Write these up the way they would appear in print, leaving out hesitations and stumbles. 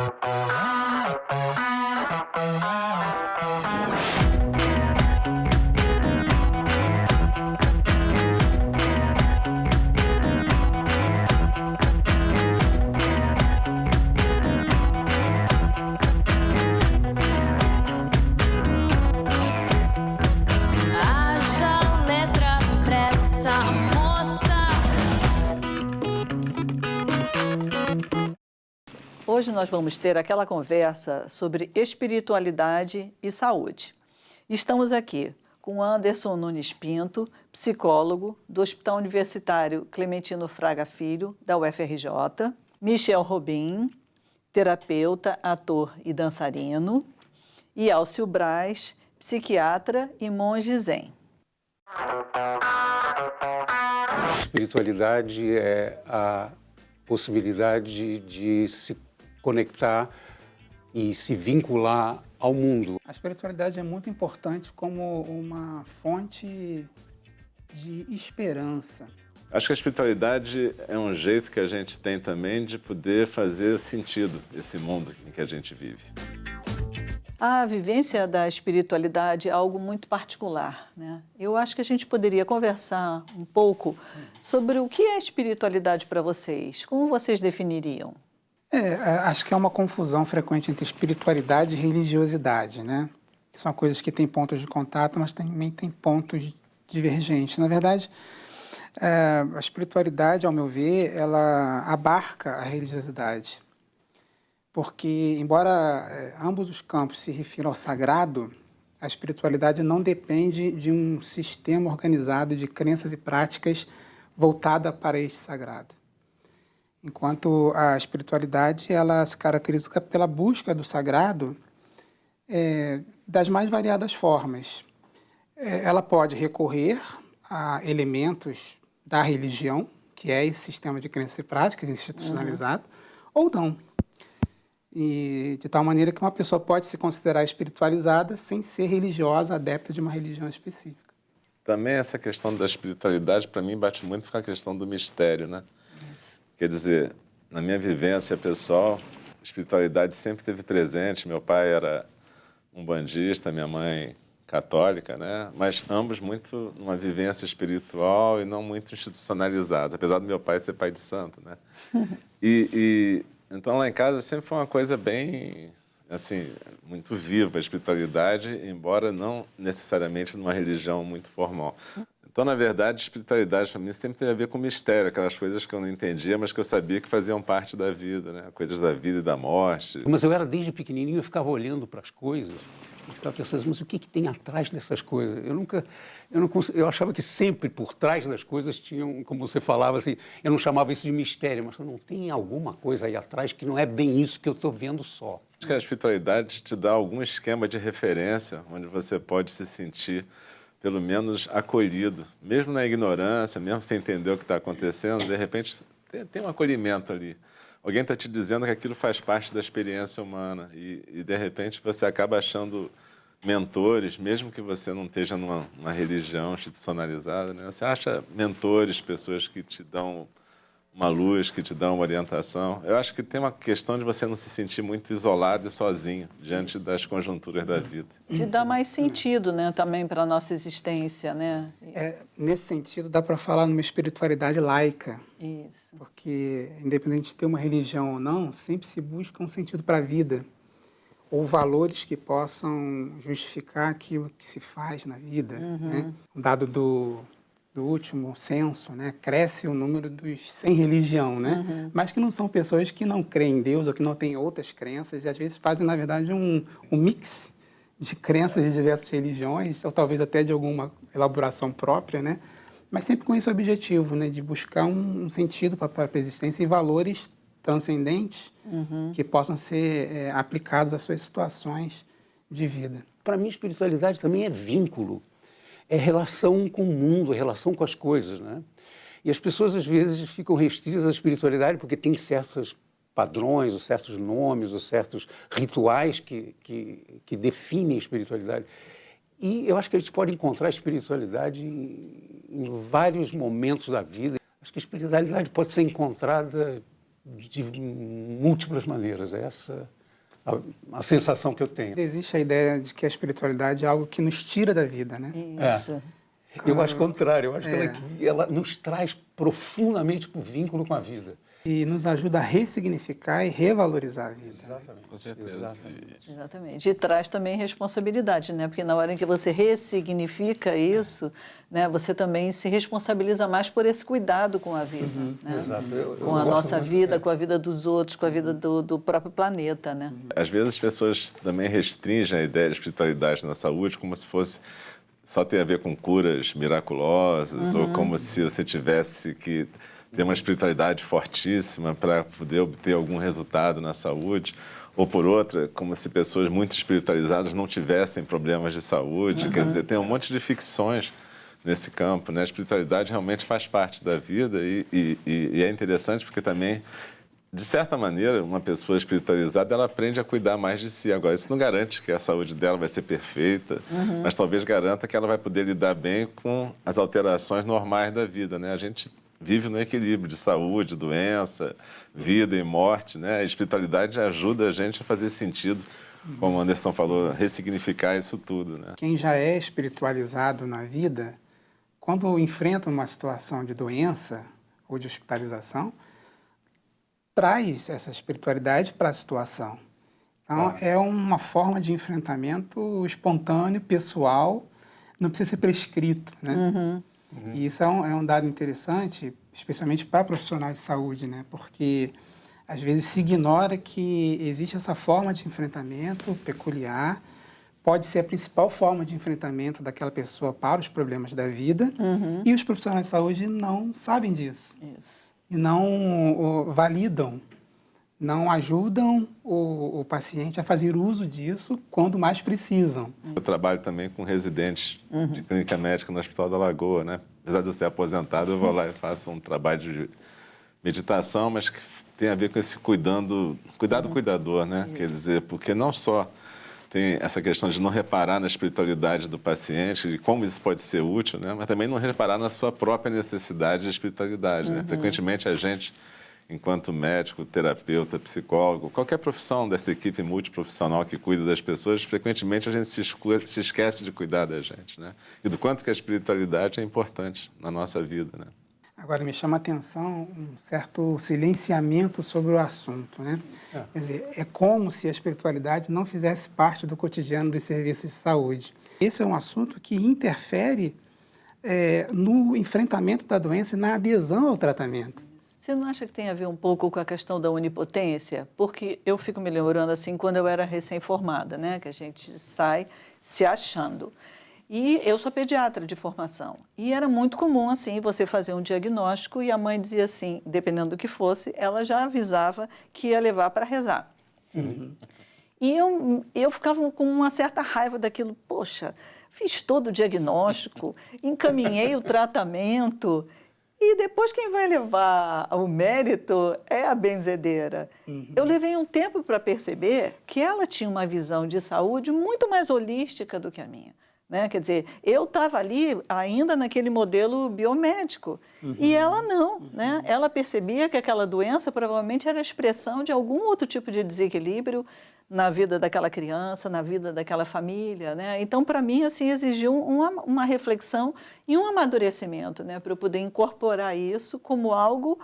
Haja letra pra essa moça. Hoje nós vamos ter aquela conversa sobre espiritualidade e saúde. Estamos aqui com Anderson Nunes Pinto, psicólogo do Hospital Universitário Clementino Fraga Filho, da UFRJ, Michel Robin, terapeuta, ator e dançarino, e Alcio Braz, psiquiatra e monge zen. Espiritualidade é a possibilidade de se conectar e se vincular ao mundo. A espiritualidade é muito importante como uma fonte de esperança. Acho que a espiritualidade é um jeito que a gente tem também de poder fazer sentido esse mundo em que a gente vive. A vivência da espiritualidade é algo muito particular, né? Eu acho que a gente poderia conversar um pouco sobre o que é espiritualidade para vocês. Como vocês definiriam? Acho que é uma confusão frequente entre espiritualidade e religiosidade, né? Que são coisas que têm pontos de contato, mas também têm pontos divergentes. Na verdade, a espiritualidade, ao meu ver, ela abarca a religiosidade. Porque, embora ambos os campos se refiram ao sagrado, a espiritualidade não depende de um sistema organizado de crenças e práticas voltada para este sagrado. Enquanto a espiritualidade ela se caracteriza pela busca do sagrado das mais variadas formas. Ela pode recorrer a elementos da religião, que é esse sistema de crenças e práticas institucionalizado, ou não. E de tal maneira que uma pessoa pode se considerar espiritualizada sem ser religiosa, adepta de uma religião específica. Também essa questão da espiritualidade, para mim, bate muito com a questão do mistério, né? Isso. Quer dizer, na minha vivência pessoal, a espiritualidade sempre esteve presente. Meu pai era umbandista, minha mãe católica, né? Mas ambos muito numa vivência espiritual e não muito institucionalizados, apesar do meu pai ser pai de santo, né? Então, lá em casa sempre foi uma coisa bem, assim, muito viva a espiritualidade, embora não necessariamente numa religião muito formal. Então, na verdade, espiritualidade para mim sempre tem a ver com mistério, aquelas coisas que eu não entendia, mas que eu sabia que faziam parte da vida, né? Coisas da vida e da morte. Mas eu era desde pequenininho, eu ficava olhando para as coisas e ficava pensando, mas o que tem atrás dessas coisas? Eu achava que sempre por trás das coisas tinham, como você falava assim, eu não chamava isso de mistério, mas não tem alguma coisa aí atrás que não é bem isso que eu estou vendo só. Acho que a espiritualidade te dá algum esquema de referência onde você pode se sentir pelo menos acolhido, mesmo na ignorância, mesmo sem entender o que está acontecendo, de repente tem um acolhimento ali. Alguém está te dizendo que aquilo faz parte da experiência humana e de repente você acaba achando mentores, mesmo que você não esteja numa religião institucionalizada, né? Você acha mentores, pessoas que te dão uma luz, que te dão uma orientação. Eu acho que tem uma questão de você não se sentir muito isolado e sozinho diante das conjunturas da vida. De dar mais sentido, né, também para a nossa existência, né? Nesse sentido, dá para falar numa espiritualidade laica. Isso. Porque, independente de ter uma religião ou não, sempre se busca um sentido para a vida, ou valores que possam justificar aquilo que se faz na vida. Né? Um dado do último censo, né? Cresce o número dos sem religião, né? Mas que não são pessoas que não creem em Deus ou que não têm outras crenças, e às vezes fazem, na verdade, um mix de crenças de diversas religiões, ou talvez até de alguma elaboração própria, né? Mas sempre com esse objetivo, né? De buscar um sentido para a própria existência e valores transcendentes que possam ser aplicados às suas situações de vida. Para mim, espiritualidade também é vínculo, é relação com o mundo, é relação com as coisas, né? E as pessoas, às vezes, ficam restritas à espiritualidade porque tem certos padrões, ou certos nomes, ou certos rituais que definem a espiritualidade. E eu acho que a gente pode encontrar a espiritualidade em vários momentos da vida. Acho que a espiritualidade pode ser encontrada de múltiplas maneiras. É essa a sensação que eu tenho. Existe a ideia de que a espiritualidade é algo que nos tira da vida, né? Isso. Eu acho o contrário, eu acho que ela nos traz profundamente para o vínculo com a vida. E nos ajuda a ressignificar e revalorizar a vida. Exatamente. Com certeza. Exatamente. Exatamente. E traz também responsabilidade, né? Porque na hora em que você ressignifica isso, né, você também se responsabiliza mais por esse cuidado com a vida, né? Exato. Com a nossa vida, com a vida dos outros, com a vida do próprio planeta, né? Às vezes as pessoas também restringem a ideia de espiritualidade na saúde como se fosse só ter a ver com curas miraculosas ou como se você tivesse que ter uma espiritualidade fortíssima para poder obter algum resultado na saúde, ou por outra, como se pessoas muito espiritualizadas não tivessem problemas de saúde. Quer dizer, tem um monte de ficções nesse campo, né? A espiritualidade realmente faz parte da vida e é interessante porque também, de certa maneira, uma pessoa espiritualizada, ela aprende a cuidar mais de si. Agora, isso não garante que a saúde dela vai ser perfeita, mas talvez garanta que ela vai poder lidar bem com as alterações normais da vida, né? A gente vive no equilíbrio de saúde, doença, vida e morte, né? A espiritualidade ajuda a gente a fazer sentido, como o Anderson falou, ressignificar isso tudo, né? Quem já é espiritualizado na vida, quando enfrenta uma situação de doença ou de hospitalização, traz essa espiritualidade para a situação. Então, é uma forma de enfrentamento espontâneo, pessoal, não precisa ser prescrito, né? E isso é um dado interessante, especialmente para profissionais de saúde, né? Porque às vezes se ignora que existe essa forma de enfrentamento peculiar, pode ser a principal forma de enfrentamento daquela pessoa para os problemas da vida, e os profissionais de saúde não sabem disso. Isso. E não validam, não ajudam o paciente a fazer uso disso quando mais precisam. Eu trabalho também com residentes de clínica médica no Hospital da Lagoa, né? Apesar de eu ser aposentado, eu vou lá e faço um trabalho de meditação, mas que tem a ver com esse cuidado cuidador, né? Quer dizer, porque não só tem essa questão de não reparar na espiritualidade do paciente e como isso pode ser útil, né? Mas também não reparar na sua própria necessidade de espiritualidade, né? Frequentemente a gente, enquanto médico, terapeuta, psicólogo, qualquer profissão dessa equipe multiprofissional que cuida das pessoas, frequentemente a gente se esquece de cuidar da gente, né? E do quanto que a espiritualidade é importante na nossa vida, né? Agora, me chama a atenção um certo silenciamento sobre o assunto, né? Quer dizer, é como se a espiritualidade não fizesse parte do cotidiano dos serviços de saúde. Esse é um assunto que interfere no enfrentamento da doença e na adesão ao tratamento. Você não acha que tem a ver um pouco com a questão da onipotência? Porque eu fico me lembrando assim, quando eu era recém-formada, né? Que a gente sai se achando. E eu sou pediatra de formação. E era muito comum, assim, você fazer um diagnóstico e a mãe dizia assim, dependendo do que fosse, ela já avisava que ia levar para rezar. E eu ficava com uma certa raiva daquilo. Poxa, fiz todo o diagnóstico, encaminhei o tratamento e depois quem vai levar o mérito é a benzedeira. Eu levei um tempo para perceber que ela tinha uma visão de saúde muito mais holística do que a minha. Né? Quer dizer, eu estava ali ainda naquele modelo biomédico e ela não. Né? Ela percebia que aquela doença provavelmente era a expressão de algum outro tipo de desequilíbrio na vida daquela criança, na vida daquela família. Né? Então, para mim, assim, exigiu uma reflexão e um amadurecimento, né? Para eu poder incorporar isso como algo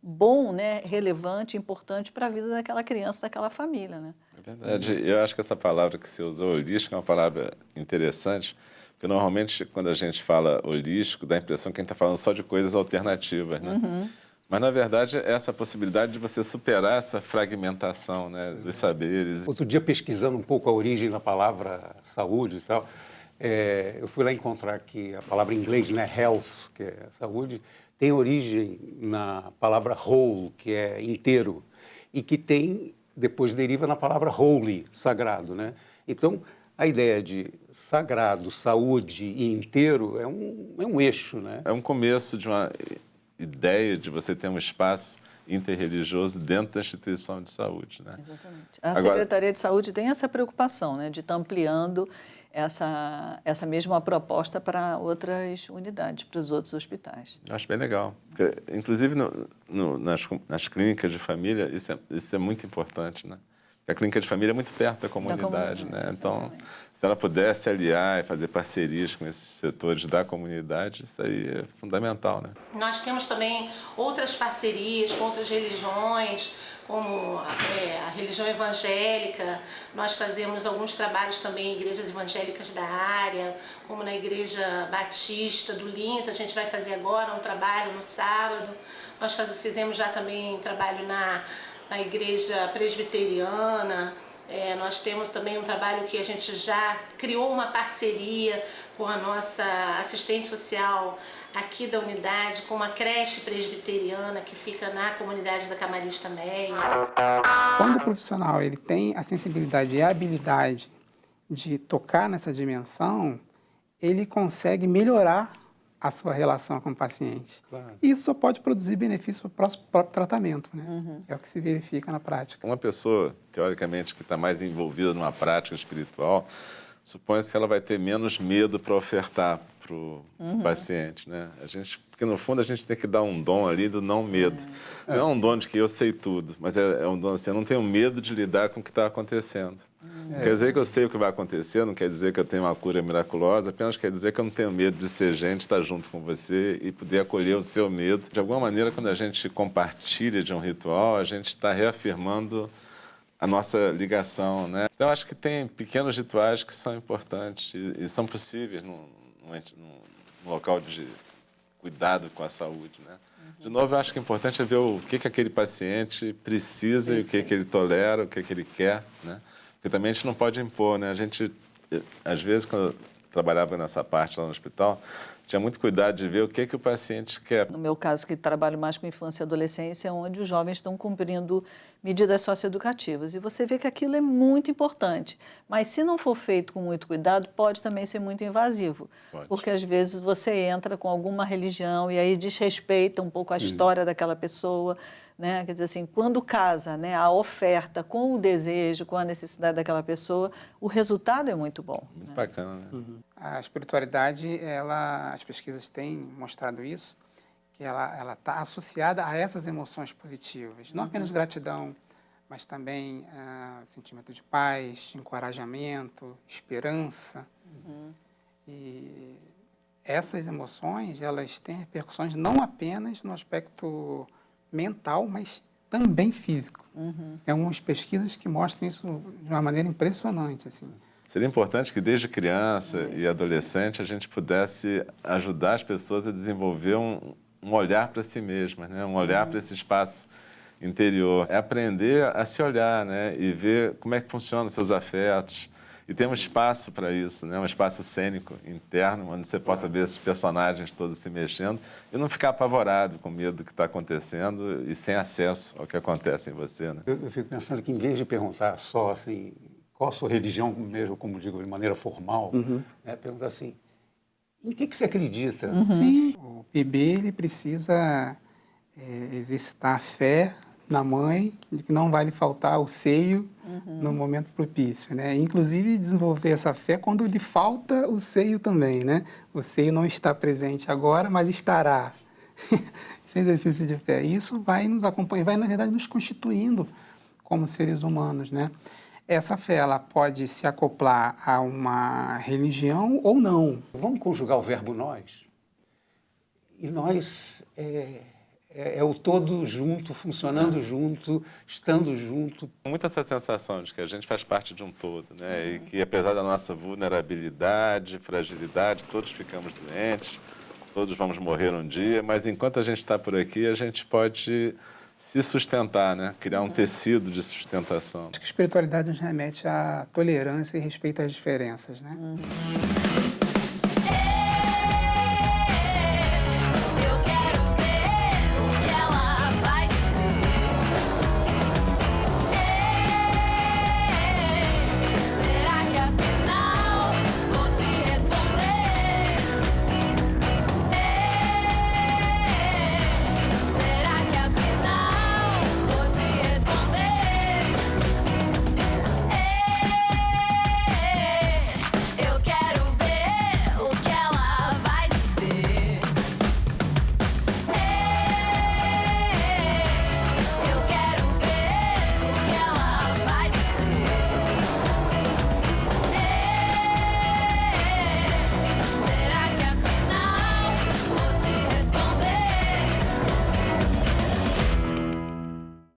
bom, né? Relevante, importante para a vida daquela criança, daquela família. Né? É verdade. Eu acho que essa palavra que você usou, holístico, é uma palavra interessante, porque normalmente quando a gente fala holístico, dá a impressão que a gente está falando só de coisas alternativas, né? Mas, na verdade, é essa possibilidade de você superar essa fragmentação, né, dos saberes. Outro dia, pesquisando um pouco a origem da palavra saúde e tal, eu fui lá encontrar que a palavra em inglês, né, health, que é saúde, tem origem na palavra whole, que é inteiro, e que depois deriva na palavra holy, sagrado, né? Então, a ideia de sagrado, saúde e inteiro é um eixo, né? É um começo de uma ideia de você ter um espaço interreligioso dentro da instituição de saúde, né? Exatamente. A Agora- Secretaria de Saúde tem essa preocupação, né, de estar ampliando essa mesma proposta para outras unidades, para os outros hospitais. Eu acho bem legal. Porque, inclusive, nas clínicas de família, isso é muito importante, né? Porque a clínica de família é muito perto da comunidade, né? Então, exatamente. se ela pudesse aliar e fazer parcerias com esses setores da comunidade, isso aí é fundamental, né? Nós temos também outras parcerias com outras religiões, como a religião evangélica. Nós fazemos alguns trabalhos também em igrejas evangélicas da área, como na Igreja Batista do Lins. A gente vai fazer agora um trabalho no sábado. Nós fizemos já também trabalho na Igreja Presbiteriana. Nós temos também um trabalho que a gente já criou uma parceria com a nossa assistente social aqui da unidade, com uma creche presbiteriana que fica na comunidade da Camarista Meia. Quando o profissional ele tem a sensibilidade e a habilidade de tocar nessa dimensão, ele consegue melhorar a sua relação com o paciente. Claro. Isso só pode produzir benefício para o próprio tratamento, né? É o que se verifica na prática. Uma pessoa, teoricamente, que está mais envolvida numa prática espiritual, supõe-se que ela vai ter menos medo para ofertar para o paciente, né? Porque, no fundo, a gente tem que dar um dom ali do não medo. Não é um dom de que eu sei tudo, mas é um dom assim, eu não tenho medo de lidar com o que está acontecendo. Não quer dizer que eu sei o que vai acontecer, não quer dizer que eu tenho uma cura miraculosa, apenas quer dizer que eu não tenho medo de ser gente, estar junto com você e poder acolher o seu medo. De alguma maneira, quando a gente compartilha de um ritual, a gente está reafirmando a nossa ligação, né? Então, acho que tem pequenos rituais que são importantes e são possíveis num local de cuidado com a saúde, né? De novo, eu acho que o importante é ver o que aquele paciente precisa e o que ele tolera, o que ele quer, né? Porque também a gente não pode impor, né? Às vezes, quando eu trabalhava nessa parte lá no hospital, tinha muito cuidado de ver o que o paciente quer. No meu caso, que trabalho mais com infância e adolescência, onde os jovens estão cumprindo medidas socioeducativas. E você vê que aquilo é muito importante. Mas, se não for feito com muito cuidado, pode também ser muito invasivo. Pode. Porque, às vezes, você entra com alguma religião e aí desrespeita um pouco a história daquela pessoa, né? Quer dizer assim, quando casa, né, a oferta com o desejo, com a necessidade daquela pessoa, o resultado é muito bom. Muito bacana, né? A espiritualidade, as pesquisas têm mostrado isso, que ela está associada a essas emoções positivas. Não apenas gratidão, mas também sentimento de paz, encorajamento, esperança. E essas emoções, elas têm repercussões não apenas no aspecto mental, mas também físico. Tem algumas pesquisas que mostram isso de uma maneira impressionante, assim. Seria importante que desde criança e adolescente a gente pudesse ajudar as pessoas a desenvolver um olhar para si mesmas, né? Um olhar para esse espaço interior. É aprender a se olhar, né? E ver como é que funcionam os seus afetos. E ter um espaço para isso, né? Um espaço cênico, interno, onde você possa ver esses personagens todos se mexendo e não ficar apavorado com medo do que está acontecendo e sem acesso ao que acontece em você, né? Eu fico pensando que, em vez de perguntar só assim, qual a sua religião, mesmo como digo, de maneira formal, né, perguntar assim, em que você acredita? Sim, o bebê ele precisa exercitar a fé na mãe, de que não vai lhe faltar o seio no momento propício, né? Inclusive desenvolver essa fé quando lhe falta o seio também, né? O seio não está presente agora, mas estará. Esse exercício de fé. Isso vai nos acompanhar, vai na verdade nos constituindo como seres humanos, né? Essa fé ela pode se acoplar a uma religião ou não. Vamos conjugar o verbo nós? E nós é o todo junto, funcionando junto, estando junto. Muito essa sensação de que a gente faz parte de um todo, né? E que, apesar da nossa vulnerabilidade, fragilidade, todos ficamos doentes, todos vamos morrer um dia, mas enquanto a gente está por aqui, a gente pode se sustentar, né? Criar um tecido de sustentação. Acho que a espiritualidade nos remete à tolerância e respeito às diferenças, né?